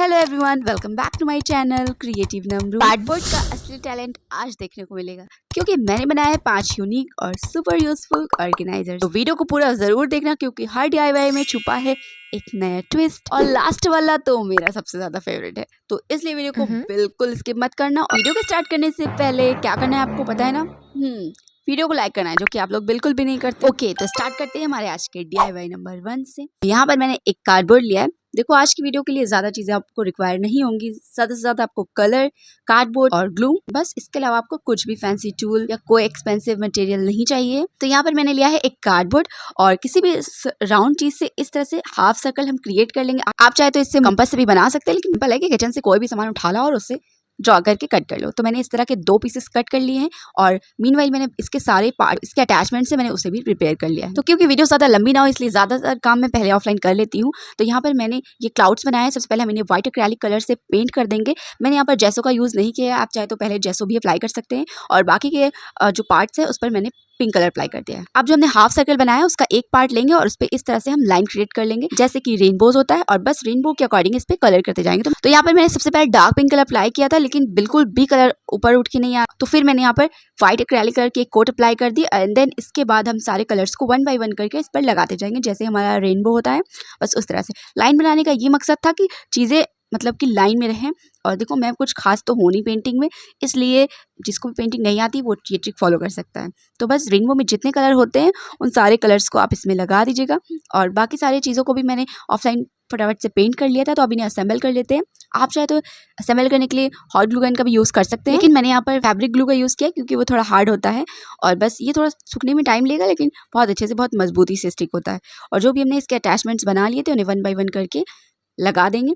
Hello everyone, welcome back to my channel creative नमरू। Cardboard का असली टैलेंट आज देखने को मिलेगा क्योंकि मैंने बनाया है 5 यूनिक और सुपर यूजफुल ऑर्गेनाइजर। तो वीडियो को पूरा जरूर देखना क्योंकि हर DIY में छुपा है एक नया ट्विस्ट और लास्ट वाला तो मेरा सबसे ज्यादा फेवरेट है। तो इसलिए वीडियो को बिल्कुल स्किप मत करना। और वीडियो को स्टार्ट करने से पहले क्या करना है आपको पता है ना? वीडियो को लाइक करना है, जो कि आप लोग बिल्कुल भी नहीं करते। ओके, तो स्टार्ट करते हैं हमारे आज के DIY नंबर 1 से। यहाँ पर मैंने एक कार्डबोर्ड लिया है। देखो, आज की वीडियो के लिए ज्यादा चीजें आपको रिक्वायर नहीं होंगी, ज्यादा से ज्यादा आपको कलर, कार्डबोर्ड और ग्लू, बस। इसके अलावा आपको कुछ भी फैंसी टूल या कोई एक्सपेंसिव मटेरियल नहीं चाहिए। तो यहाँ पर मैंने लिया है एक कार्डबोर्ड और किसी भी राउंड चीज से इस तरह से हाफ सर्कल हम क्रिएट कर लेंगे। आप चाहे तो इससे कंपास से भी बना सकते हैं, लेकिन सिंपल है कि किचन से कोई भी सामान उठा लो और उससे ड्रॉ करके कट कर लो। तो मैंने इस तरह के 2 पीसेस कट कर लिए हैं और मीनवाइल मैंने इसके सारे पार्ट, इसके अटैचमेंट से मैंने उसे भी प्रिपेयर कर लिया है। तो क्योंकि वीडियो ज़्यादा लंबी ना हो इसलिए ज़्यादातर काम मैं पहले ऑफलाइन कर लेती हूँ। तो यहाँ पर मैंने ये क्लाउड्स बनाए हैं। सबसे पहले हम इन्हें व्हाइट एक्रेलिक कलर से पेंट कर देंगे। मैंने यहाँ पर जेसो का यूज़ नहीं किया है, आप चाहे तो पहले जेसो भी अप्लाई कर सकते हैं। और बाकी के जो पार्ट्स है उस पर मैंने पिंक कलर अप्लाई कर दिया है। अब जो हमने हाफ सर्कल बनाया है उसका एक पार्ट लेंगे और उस पे इस तरह से हम लाइन क्रिएट कर लेंगे जैसे कि रेनबोज होता है, और बस रेनबो के अकॉर्डिंग इस पे कलर करते जाएंगे। तो यहाँ पर मैंने सबसे पहले डार्क पिंक कलर अप्लाई किया था, लेकिन बिल्कुल भी कलर ऊपर उठ के नहीं आया। तो फिर मैंने यहाँ पर व्हाइट एक्रेलिक कलर की एक कोट अप्लाई कर दी एंड देन इसके बाद हम सारे कलर्स को 1 बाय 1 करके इस पर लगाते जाएंगे जैसे हमारा रेनबो होता है, बस उस तरह से। लाइन बनाने का ये मकसद था कि चीजें मतलब कि लाइन में रहें। और देखो, मैं कुछ खास तो हो नहीं पेंटिंग में, इसलिए जिसको भी पेंटिंग नहीं आती वो ये ट्रिक फॉलो कर सकता है। तो बस रेनबो में जितने कलर होते हैं उन सारे कलर्स को आप इसमें लगा दीजिएगा। और बाकी सारी चीज़ों को भी मैंने ऑफलाइन फटाफट से पेंट कर लिया था, तो अब इन्हें असेंबल कर लेते हैं। आप चाहे तो असेंबल करने के लिए हॉट ग्लू गन का भी यूज़ कर सकते हैं, लेकिन मैंने यहाँ पर फैब्रिक ग्लू का यूज़ किया क्योंकि वो थोड़ा हार्ड होता है और बस ये थोड़ा सूखने में टाइम लेगा, लेकिन बहुत अच्छे से, बहुत मजबूती से स्टिक होता है। और जो भी हमने इसके अटैचमेंट्स बना लिए थे उन्हें 1 बाय 1 करके लगा देंगे।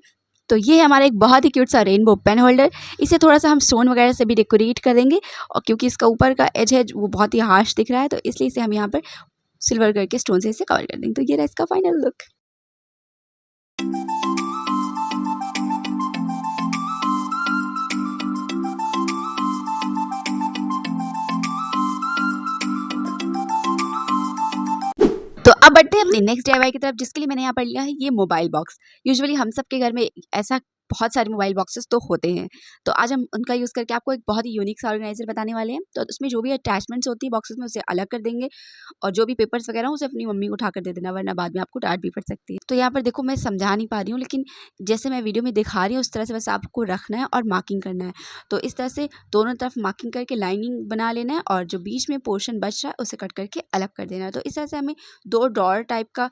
तो ये है हमारा एक बहुत ही क्यूट सा रेनबो पेन होल्डर। इसे थोड़ा सा हम स्टोन वगैरह से भी डेकोरेट करेंगे, और क्योंकि इसका ऊपर का एज है वो बहुत ही हार्श दिख रहा है, तो इसलिए इसे हम यहाँ पर सिल्वर करके स्टोन से इसे कवर कर देंगे। तो ये रहा इसका फाइनल लुक। तो अब बढ़ते हैं अपने नेक्स्ट DIY की तरफ, जिसके लिए मैंने यहाँ पर लिया है ये मोबाइल बॉक्स। यूजुअली हम सब के घर में ऐसा बहुत सारे मोबाइल बॉक्सेस तो होते हैं, तो आज हम उनका यूज़ करके आपको एक बहुत ही यूनिक सा ऑर्गेनाइजर बताने वाले हैं। तो उसमें जो भी अटैचमेंट्स होती है बॉक्सेस में उसे अलग कर देंगे, और जो भी पेपर्स वगैरह उसे अपनी मम्मी को उठा कर दे देना, वरना बाद में आपको डांट भी पड़ सकती है। तो यहाँ पर देखो, मैं समझा नहीं पा रही हूँ, लेकिन जैसे मैं वीडियो में दिखा रही हूँ उस तरह से बस आपको रखना है और मार्किंग करना है। तो इस तरह से दोनों तरफ मार्किंग करके लाइनिंग बना लेना है, और जो बीच में पोर्शन बच रहा है उसे कट करके अलग कर देना है। तो इस तरह से हमें 2 ड्रॉअर टाइप का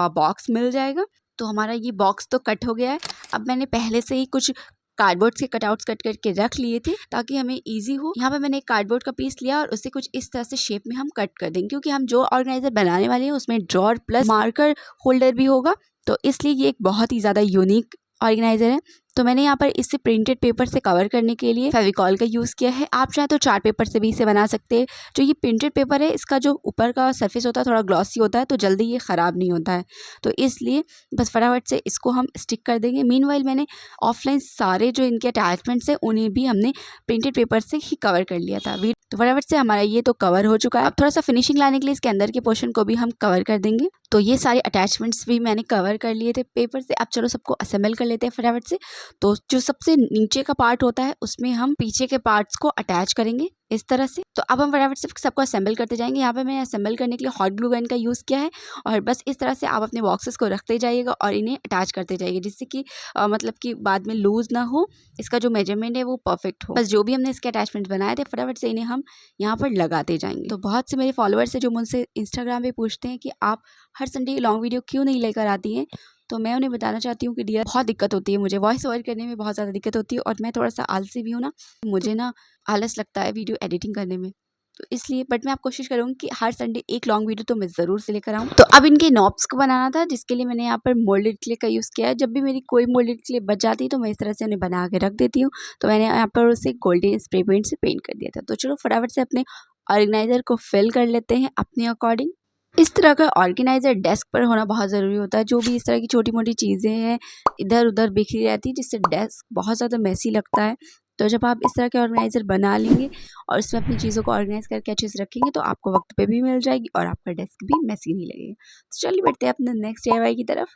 बॉक्स मिल जाएगा। तो हमारा ये बॉक्स तो कट हो गया है। अब मैंने पहले से ही कुछ कार्डबोर्ड के कटआउट्स कट करके रख लिए थे ताकि हमें इजी हो। यहाँ पे मैंने एक कार्डबोर्ड का पीस लिया और उसे कुछ इस तरह से शेप में हम कट कर देंगे, क्योंकि हम जो ऑर्गेनाइजर बनाने वाले हैं उसमें ड्रॉअर प्लस मार्कर होल्डर भी होगा। तो इसलिए ये एक बहुत ही ज़्यादा यूनिक ऑर्गेनाइजर है। तो मैंने यहाँ पर इसे प्रिंटेड पेपर से कवर करने के लिए फेविकॉल का यूज़ किया है। आप चाहे तो चार्ट पेपर से भी इसे बना सकते हैं। जो ये प्रिंटेड पेपर है, इसका जो ऊपर का सरफेस होता है थोड़ा ग्लॉसी होता है, तो जल्दी ये ख़राब नहीं होता है। तो इसलिए बस फटाफट से इसको हम स्टिक कर देंगे। मीनवाइल मैंने ऑफलाइन सारे जो इनके अटैचमेंट्स हैं उन्हें भी हमने प्रिंटेड पेपर से ही कवर कर लिया था। तो फटाफट से हमारा ये तो कवर हो चुका है। अब थोड़ा सा फिनिशिंग लाने के लिए इसके अंदर के पोर्शन को भी हम कवर कर देंगे। तो ये सारे अटैचमेंट्स भी मैंने कवर कर लिए थे पेपर से। अब चलो सबको असेंबल कर लेते हैं फटाफट से। तो जो सबसे नीचे का पार्ट होता है उसमें हम पीछे के पार्ट्स को अटैच करेंगे इस तरह से। तो अब हम फटाफट से सबको असेंबल करते जाएंगे। यहाँ पे मैंने असेंबल करने के लिए हॉट ग्लू गन का यूज़ किया है, और बस इस तरह से आप अपने बॉक्सेस को रखते जाइएगा और इन्हें अटैच करते जाइए, जिससे कि मतलब कि बाद में लूज ना हो, इसका जो मेजरमेंट है वो परफेक्ट हो। बस जो भी हमने इसके अटैचमेंट बनाए थे फटाफट से इन्हें हम यहाँ पर लगाते जाएंगे। तो बहुत से मेरे फॉलोअर्स हैं जो मुझसे इंस्टाग्राम पे पूछते हैं कि आप हर संडे लॉन्ग वीडियो क्यों नहीं लेकर आती हैं। तो मैं उन्हें बताना चाहती हूँ कि डियर, बहुत दिक्कत होती है, मुझे वॉइस ओवर करने में बहुत ज़्यादा दिक्कत होती है, और मैं थोड़ा सा आलसी भी हूँ ना, मुझे ना आलस लगता है वीडियो एडिटिंग करने में। तो इसलिए बट मैं आप कोशिश करूँगी कि हर संडे एक लॉन्ग वीडियो तो मैं ज़रूर से लेकर आऊँ। तो अब इनके नॉब्स को बनाना था, जिसके लिए मैंने यहाँ पर मोल्डेड क्ले का यूज़ किया है। जब भी मेरी कोई मोल्डेड क्ले बच जाती है तो मैं इस तरह से उन्हें बना के रख देती हूँ। तो मैंने यहाँ पर उसे गोल्डन स्प्रे पेंट से पेंट कर दिया था। तो चलो फटाफट से अपने ऑर्गेनाइजर को फिल कर लेते हैं अपने अकॉर्डिंग। इस तरह का ऑर्गेनाइजर डेस्क पर होना बहुत ज़रूरी होता है। जो भी इस तरह की छोटी मोटी चीज़ें हैं इधर उधर बिखरी रहती है, जिससे डेस्क बहुत ज़्यादा मैसी लगता है। तो जब आप इस तरह के ऑर्गेनाइजर बना लेंगे और इसमें अपनी चीज़ों को ऑर्गेनाइज करके अच्छे से रखेंगे, तो आपको वक्त पे भी मिल जाएगी और आपका डेस्क भी मैसी नहीं लगेगा। तो चलिए बढ़ते हैं अपने नेक्स्ट DIY की तरफ।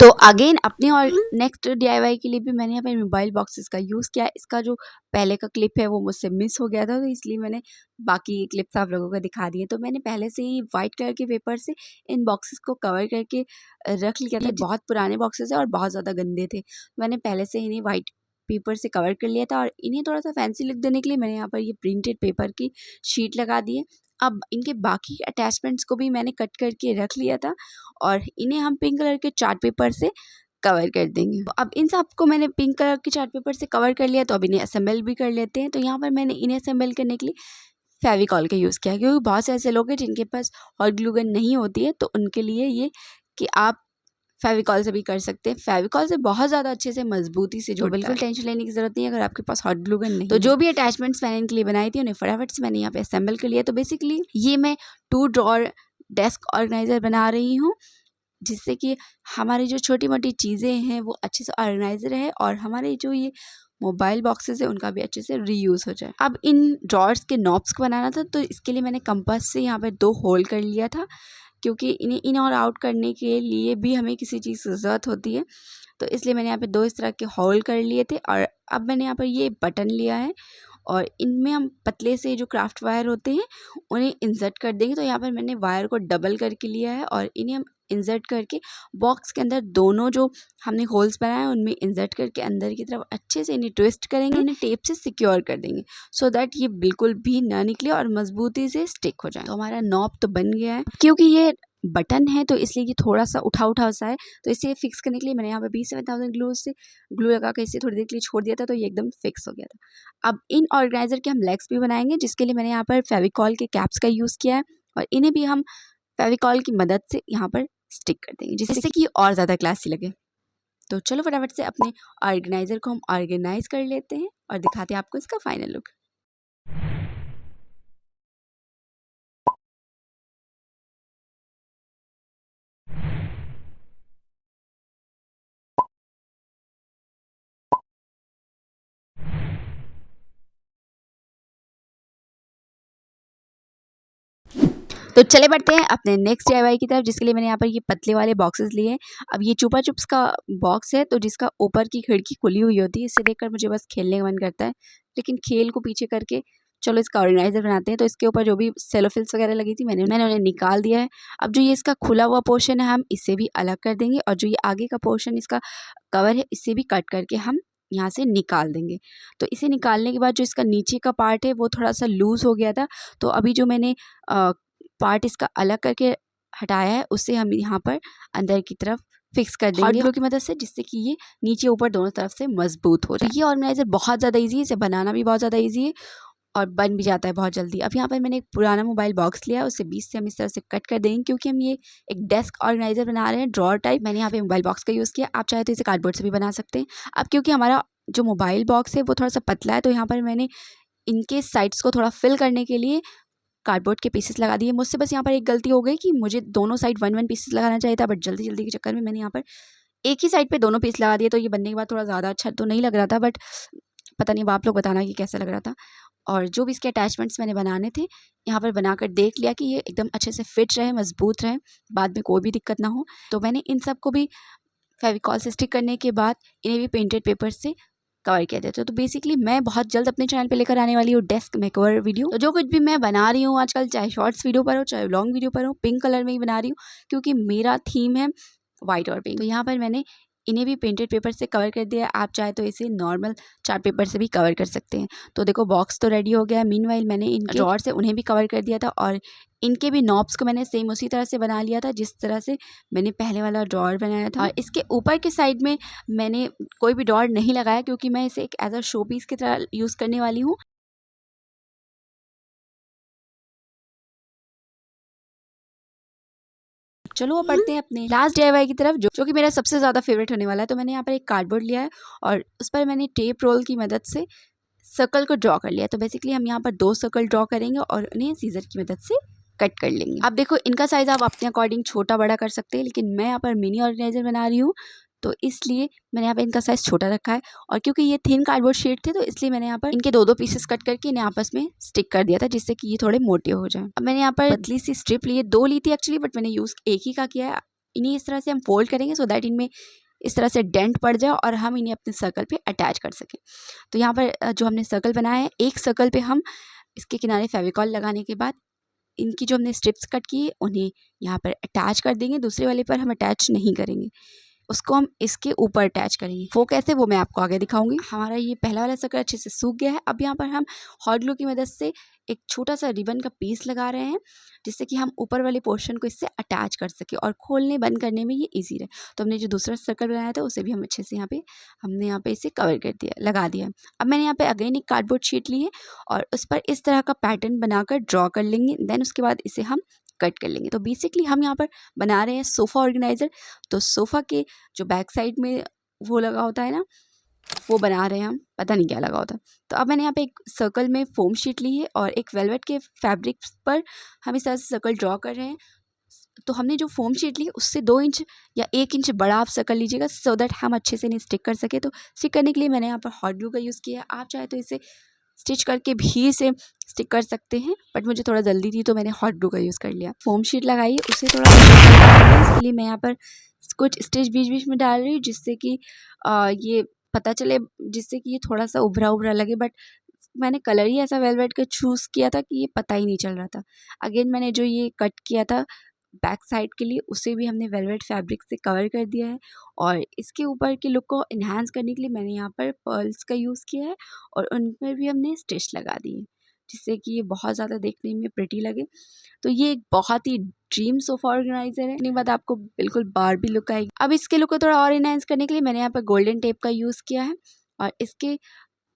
तो अगेन अपने और नेक्स्ट डीआईवाई के लिए भी मैंने यहाँ पे मोबाइल बॉक्सेस का यूज़ किया। इसका जो पहले का क्लिप है वो मुझसे मिस हो गया था, तो इसलिए मैंने बाकी क्लिप्स आप लोगों को दिखा दिए। तो मैंने पहले से ही वाइट कलर के पेपर से इन बॉक्सेस को कवर करके रख लिया था। बहुत पुराने बॉक्सेस है और बहुत ज़्यादा गंदे थे, मैंने पहले से इन्हें वाइट पेपर से कवर कर लिया था। और इन्हें थोड़ा सा फैंसी लुक देने के लिए मैंने यहाँ पर ये प्रिंटेड पेपर की शीट लगा दी है। अब इनके बाकी अटैचमेंट्स को भी मैंने कट करके रख लिया था और इन्हें हम पिंक कलर के चार्ट पेपर से कवर कर देंगे। तो अब इन सबको मैंने पिंक कलर के चार्ट पेपर से कवर कर लिया, तो अब इन्हें असेंबल भी कर लेते हैं। तो यहाँ पर मैंने इन्हें असेंबल करने के लिए फेविकॉल का यूज़ किया, क्योंकि बहुत से ऐसे लोग हैं जिनके पास हॉट ग्लू गन नहीं होती है, तो उनके लिए ये कि आप फेविकॉल से भी कर सकते हैं। फेविकॉल से बहुत ज़्यादा अच्छे से मजबूती से जुड़ता है, बिल्कुल टेंशन लेने की ज़रूरत नहीं है अगर आपके पास हॉट ग्लू गन नहीं। तो जो भी अटैचमेंट्स मैंने इनके लिए बनाई थी उन्हें फटाफट से मैंने यहाँ पे असेंबल कर लिया। तो बेसिकली ये मैं 2 ड्रॉअर डेस्क ऑर्गेनाइज़र बना रही हूँ, जिससे कि हमारी जो छोटी मोटी चीज़ें हैं वो अच्छे से ऑर्गेनाइज रहे और हमारे जो ये मोबाइल बॉक्सेस है उनका भी अच्छे से रीयूज़ हो जाए। अब इन ड्रॉर्स के नॉब्स को बनाना था, तो इसके लिए मैंने कंपास से यहाँ पे 2 होल कर लिया था, क्योंकि इन्हें इन और आउट करने के लिए भी हमें किसी चीज़ की ज़रूरत होती है। तो इसलिए मैंने यहाँ पे 2 इस तरह के होल कर लिए थे। और अब मैंने यहाँ पर ये बटन लिया है और इनमें हम पतले से जो क्राफ्ट वायर होते हैं उन्हें इंसर्ट कर देंगे। तो यहाँ पर मैंने वायर को डबल करके लिया है और इन्हें हम इंसर्ट करके बॉक्स के अंदर दोनों जो हमने होल्स बनाए हैं उनमें इंसर्ट करके अंदर की तरफ अच्छे से इन्हें ट्विस्ट करेंगे, उन्हें टेप से सिक्योर कर देंगे सो दैट ये बिल्कुल भी ना निकले और मजबूती से स्टिक हो जाए। तो हमारा नॉब तो बन गया है। क्योंकि ये बटन है तो इसलिए ये थोड़ा सा उठा सा है, तो इसे फिक्स करने के लिए मैंने यहाँ पे B7000 ग्लू लगा कर इसे थोड़ी देर के लिए छोड़ दिया था, तो ये एकदम फिक्स हो गया था। अब इन ऑर्गेनाइजर के हम लेग्स भी बनाएंगे, जिसके लिए मैंने यहाँ पर फेविकॉल के कैप्स का यूज़ किया है और इन्हें भी हम फेविकॉल की मदद से यहाँ पर स्टिक कर देंगे, जिससे कि और ज़्यादा क्लासी लगे। तो चलो फटाफट से अपने ऑर्गेनाइजर को हम ऑर्गेनाइज कर लेते हैं और दिखाते हैं आपको इसका फाइनल लुक। तो चले बढ़ते हैं अपने नेक्स्ट DIY की तरफ, जिसके लिए मैंने यहाँ पर ये पतले वाले बॉक्सेस लिए हैं। अब ये चुपा चुप्स का बॉक्स है, तो जिसका ऊपर की खिड़की खुली हुई होती है, इसे देखकर मुझे बस खेलने का मन करता है, लेकिन खेल को पीछे करके चलो इसका ऑर्गेनाइजर बनाते हैं। तो इसके ऊपर जो भी सेलोफिल्स वगैरह लगी थी मैंने उन्हें निकाल दिया है। अब जो ये इसका खुला हुआ पोर्शन है हम इसे भी अलग कर देंगे और जो ये आगे का पोर्शन इसका कवर है इसे भी कट करके हम यहाँ से निकाल देंगे। तो इसे निकालने के बाद जो इसका नीचे का पार्ट है वो थोड़ा सा लूज़ हो गया था, तो अभी जो मैंने पार्ट इसका अलग करके हटाया है उसे हम यहाँ पर अंदर की तरफ फिक्स कर देंगे हॉट ग्लू की मदद से, जिससे कि ये नीचे ऊपर दोनों तरफ से मजबूत हो जाए। ये ऑर्गेनाइजर बहुत ज़्यादा इजी है, इसे बनाना भी बहुत ज़्यादा इजी है और बन भी जाता है बहुत जल्दी। अब यहाँ पर मैंने एक पुराना मोबाइल बॉक्स लिया है, उसे बीच से हम इस तरह से कट कर देंगे, क्योंकि हम ये एक डेस्क ऑर्गेनाइजर बना रहे हैं ड्रॉअर टाइप। मैंने यहाँ पे मोबाइल बॉक्स का यूज़ किया, आप चाहे तो इसे कार्डबोर्ड से भी बना सकते हैं। अब क्योंकि हमारा जो मोबाइल बॉक्स है वो थोड़ा सा पतला है, तो यहाँ पर मैंने इनके साइड्स को थोड़ा फिल करने के लिए कार्डबोर्ड के पीसेस लगा दिए। मुझसे बस यहाँ पर एक गलती हो गई कि मुझे दोनों साइड 1-1 पीसेस लगाना चाहिए था, बट जल्दी के चक्कर में मैंने यहाँ पर एक ही साइड पे दोनों पीस लगा दिए। तो ये बनने के बाद थोड़ा ज़्यादा अच्छा तो नहीं लग रहा था, बट पता नहीं अब आप लोग बताना कि कैसा लग रहा था। और जो भी इसके अटैचमेंट्स मैंने बनाने थे यहाँ पर बनाकर देख लिया कि ये एकदम अच्छे से फिट रहे, मजबूत रहे, बाद में कोई भी दिक्कत ना हो। तो मैंने इन सब को भी फेविकॉल से स्टिक करने के बाद इन्हें भी पेंटेड पेपर से कवर किया जाता है। तो बेसिकली मैं बहुत जल्द अपने चैनल पे लेकर आने वाली हूँ डेस्क मेकओवर वीडियो। तो जो कुछ भी मैं बना रही हूँ आजकल, चाहे शॉर्ट्स वीडियो पर हो चाहे लॉन्ग वीडियो पर हो, पिंक कलर में ही बना रही हूँ, क्योंकि मेरा थीम है वाइट और पिंक। तो यहाँ पर मैंने इन्हें भी पेंटेड पेपर से कवर कर दिया। आप चाहे तो इसे नॉर्मल चार्ट पेपर से भी कवर कर सकते हैं। तो देखो बॉक्स तो रेडी हो गया है। मीनवाइल मैंने इन ड्रॉअर से उन्हें भी कवर कर दिया था और इनके भी नॉब्स को मैंने सेम उसी तरह से बना लिया था जिस तरह से मैंने पहले वाला ड्रॉअर बनाया था। और इसके ऊपर के साइड में मैंने कोई भी ड्रॉअर नहीं लगाया, क्योंकि मैं इसे एक एज अ शो पीस की तरह यूज़ करने वाली हूँ। चलो अब बढ़ते हैं अपने लास्ट DIY की तरफ, जो कि मेरा सबसे ज़्यादा फेवरेट होने वाला है। तो मैंने यहाँ पर एक कार्डबोर्ड लिया है और उस पर मैंने टेप रोल की मदद से सर्कल को ड्रॉ कर लिया। तो बेसिकली हम यहाँ पर 2 सर्कल ड्रॉ करेंगे और उन्हें सीजर की मदद से कट कर लेंगे। अब देखो इनका साइज़ आप अपने अकॉर्डिंग छोटा बड़ा कर सकते हैं, लेकिन मैं यहाँ पर मिनी ऑर्गेनाइजर बना रही हूँ, तो इसलिए मैंने यहाँ पे इनका साइज़ छोटा रखा है। और क्योंकि ये थिन कार्डबोर्ड शीट थे, तो इसलिए मैंने यहाँ पर इनके 2-2 पीसेस कट करके इन्हें आपस में स्टिक कर दिया था, जिससे कि ये थोड़े मोटे हो जाए। अब मैंने यहाँ पर पतली सी स्ट्रिप ली है, 2 ली थी एक्चुअली, बट मैंने यूज़ एक ही का किया है। इन्हें इस तरह से हम फोल्ड करेंगे सो दैट इनमें इस तरह से डेंट पड़ जाए और हम इन्हें अपने सर्कल पे अटैच कर सकें। तो यहाँ पर जो हमने सर्कल बनाया है, एक सर्कल पे हम इसके किनारे फेविकॉल लगाने के बाद इनकी जो हमने स्ट्रिप्स कट की है उन्हें यहाँ पर अटैच कर देंगे। दूसरे वाले पर हम अटैच नहीं करेंगे, उसको हम इसके ऊपर अटैच करेंगे। वो कैसे, वो मैं आपको आगे दिखाऊंगी। हमारा ये पहला वाला सर्कल अच्छे से सूख गया है। अब यहाँ पर हम हॉट ग्लू की मदद से एक छोटा सा रिबन का पीस लगा रहे हैं जिससे कि हम ऊपर वाले पोर्शन को इससे अटैच कर सके और खोलने बंद करने में ये ईजी रहे। तो हमने जो दूसरा सर्कल बनाया था उसे भी हम अच्छे से हमने यहाँ पे इसे कवर कर दिया, लगा दिया। अब मैंने यहाँ पे अगेन एक कार्डबोर्ड शीट ली है और उस पर इस तरह का पैटर्न बनाकर ड्रॉ कर लेंगे। देन उसके बाद इसे हम कट कर लेंगे। तो बेसिकली हम यहाँ पर बना रहे हैं सोफ़ा ऑर्गेनाइज़र। तो सोफ़ा के जो बैक साइड में वो लगा होता है ना, वो बना रहे हैं हम, पता नहीं क्या लगा होता है। तो अब मैंने यहाँ पे एक सर्कल में फोम शीट ली है और एक वेलवेट के फैब्रिक पर हम इस तरह से सर्कल ड्रॉ कर रहे हैं। तो हमने जो फोम शीट ली उससे 2 इंच या 1 इंच बड़ा आप सर्कल लीजिएगा सो दैट हम अच्छे से नहीं स्टिक कर सके। तो स्टिक करने के लिए मैंने यहाँ पर हॉट ग्लू का यूज़ किया है। आप चाहे तो इसे स्टिच करके भी इसे स्टिक कर सकते हैं, बट मुझे थोड़ा जल्दी थी तो मैंने हॉट ग्लू का यूज़ कर लिया। फोम शीट लगाई, उसे थोड़ा इसके लिए मैं यहाँ पर कुछ स्टिच बीच बीच में डाल रही हूँ जिससे कि ये पता चले, जिससे कि ये थोड़ा सा उभरा उभरा लगे। बट मैंने कलर ही ऐसा वेलवेट का चूज़ किया था कि ये पता ही नहीं चल रहा था। अगेन मैंने जो ये कट किया था बैक साइड के लिए उसे भी हमने वेलवेट फैब्रिक से कवर कर दिया है और इसके ऊपर के लुक को इन्हांस करने के लिए मैंने यहाँ पर पर्ल्स का यूज़ किया है और उन पर भी हमने स्टिच लगा दी है जिससे कि ये बहुत ज़्यादा देखने में प्रिटी लगे। तो ये एक बहुत ही ड्रीम सोफ़ा ऑर्गेनाइज़र है। इसके बाद आपको बिल्कुल बारबी लुक आएगी। अब इसके लुक को थोड़ा और इन्हांस करने के लिए मैंने यहाँ पर गोल्डन टेप का यूज़ किया है और इसके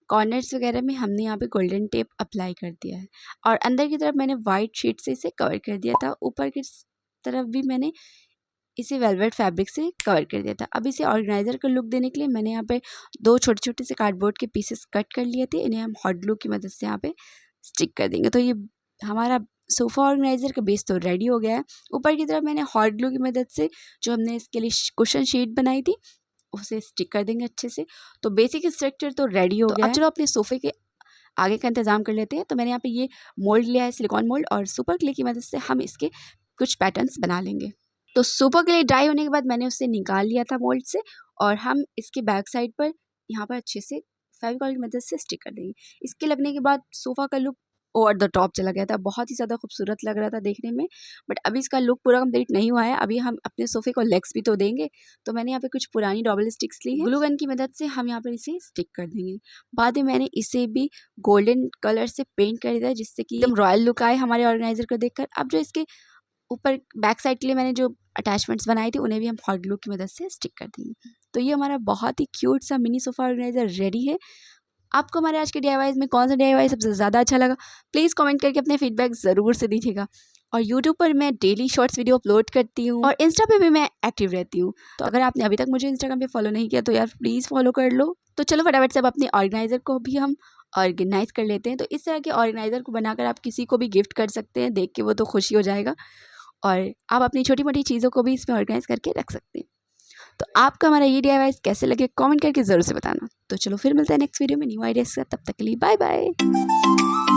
कॉर्नर्स वगैरह में हमने यहाँ पे गोल्डन टेप अप्लाई कर दिया है और अंदर की तरफ मैंने वाइट शीट से इसे कवर कर दिया था। ऊपर की तरफ भी मैंने इसे वेलवेट फैब्रिक से कवर कर दिया था। अब इसे ऑर्गेनाइज़र का लुक देने के लिए मैंने यहाँ पे 2 छोटे छोटे से कार्डबोर्ड के पीसेस कट कर लिए थे। इन्हें हम हॉट ग्लू की मदद से यहाँ पे स्टिक कर देंगे। तो ये हमारा सोफ़ा ऑर्गेनाइज़र का बेस तो रेडी हो गया है। ऊपर की तरफ मैंने हॉट ग्लू की मदद से जो हमने इसके लिए कुशन शीट बनाई थी उसे स्टिक कर देंगे अच्छे से। तो बेसिक स्ट्रक्चर तो रेडी हो गया है। अब चलो अपने सोफ़े के आगे का इंतज़ाम कर लेते हैं। तो मैंने यहाँ पे ये मोल्ड लिया है, सिलिकॉन मोल्ड, और सुपर क्ले की मदद से हम इसके कुछ पैटर्न्स बना लेंगे। तो सुपर क्ले ड्राई होने के बाद मैंने उसे निकाल लिया था मोल्ड से और हम इसके बैक साइड पर यहाँ पर अच्छे से फेविकॉल की मदद से स्टिक कर देंगे। इसके लगने के बाद सोफ़ा का लुक ओवर द टॉप चला गया था, बहुत ही ज़्यादा खूबसूरत लग रहा था देखने में। बट अभी इसका लुक पूरा कंप्लीट नहीं हुआ है। अभी हम अपने सोफ़े को लेग्स भी तो देंगे। तो मैंने यहाँ पे कुछ पुरानी डबल स्टिक्स ली है, ग्लू गन की मदद से हम यहाँ पर इसे स्टिक कर देंगे। बाद में मैंने इसे भी गोल्डन कलर से पेंट कर दिया जिससे कि एकदम रॉयल लुक आए हमारे ऑर्गेनाइज़र को देखकर। अब जो इसके ऊपर बैक साइड के लिए मैंने जो अटैचमेंट्स बनाई थी उन्हें भी हम हॉट ग्लू की मदद से स्टिक कर देंगे। तो ये हमारा बहुत ही क्यूट सा मिनी सोफ़ा ऑर्गेनाइज़र रेडी है। आपको हमारे आज के DIYs में कौन सा DIY सबसे ज़्यादा अच्छा लगा, प्लीज़ कमेंट करके अपने फीडबैक ज़रूर से दीजिएगा। और यूट्यूब पर मैं डेली शॉर्ट्स वीडियो अपलोड करती हूँ और इंस्टा पे भी मैं एक्टिव रहती हूँ। तो अगर आपने अभी तक मुझे इंस्टाग्राम पे फॉलो नहीं किया तो यार प्लीज़ फॉलो कर लो। तो चलो फटाफट से अब अपने ऑर्गेनाइज़र को भी हम ऑर्गेनाइज़ कर लेते हैं। तो इस तरह के ऑर्गेनाइज़र को बनाकर आप किसी को भी गिफ्ट कर सकते हैं, देख के वो तो खुशी हो जाएगा। और आप अपनी छोटी मोटी चीज़ों को भी इसमें ऑर्गेनाइज़ करके रख सकते हैं। तो आपका हमारा ये DIY कैसे लगे कमेंट करके ज़रूर से बताना। तो चलो फिर मिलते हैं नेक्स्ट वीडियो में न्यू आइडियाज़ के साथ। तब तक के लिए बाय बाय।